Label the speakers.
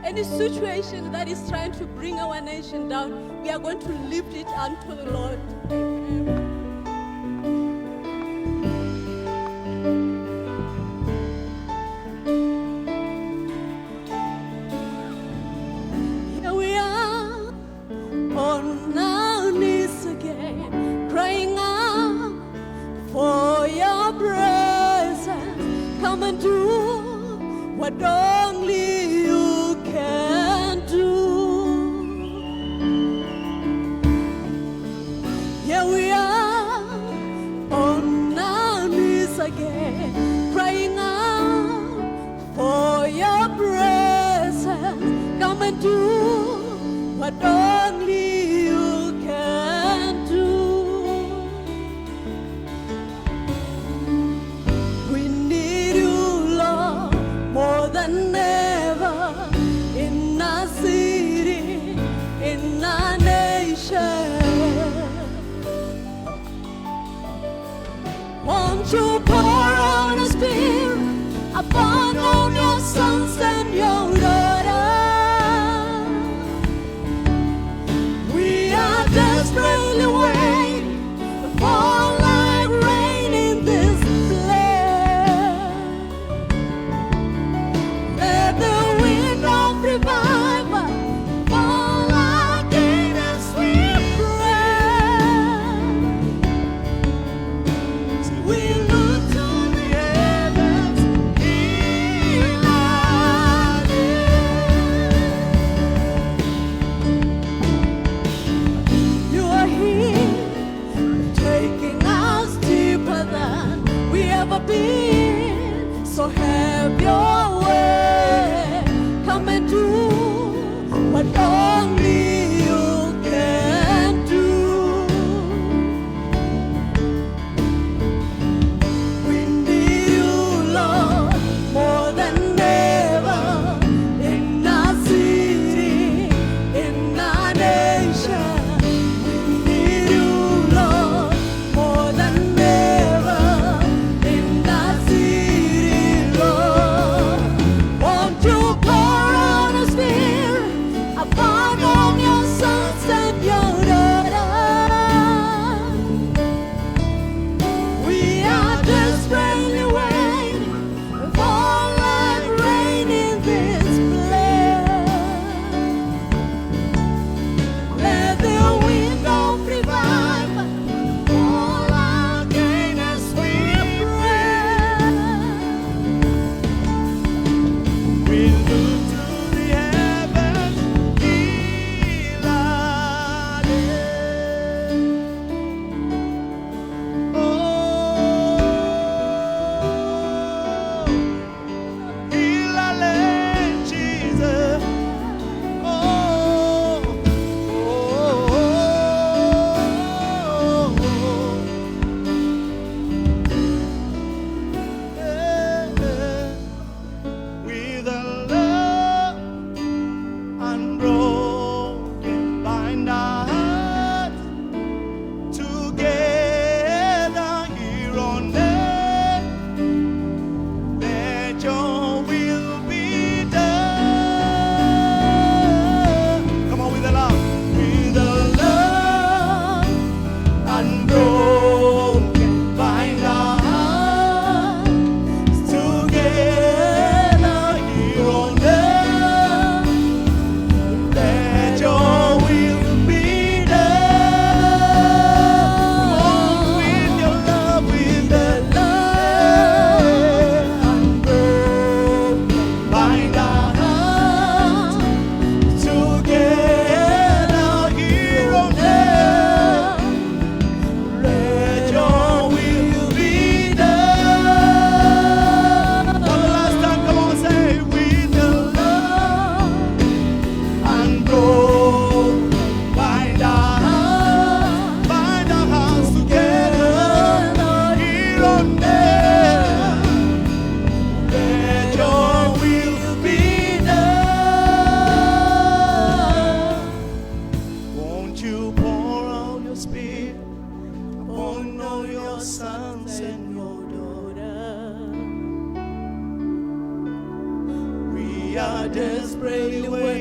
Speaker 1: Any situation that is trying to bring our nation down, we are going to lift it unto the Lord. Here we are on our knees again, crying out for your presence. Come and do what only you can do. Here we are on our knees again, crying out for your presence. Come and do what only you can do. We need you, Lord, more than ever, in our city, in our nation. Won't you pour out a spirit upon all your sons and your daughters? We are desperately waiting for like rain in this place. Let the wind of revival fall again as we pray. We look to the heavens in our day. You are here, taking us deeper than we ever been. So have your way. Come and do what only you can do. We need you, Lord, more than ever, in our city, in our nation. We need you, Lord, more than ever, in our city, Lord. Won't you pour out a spirit upon
Speaker 2: anywhere.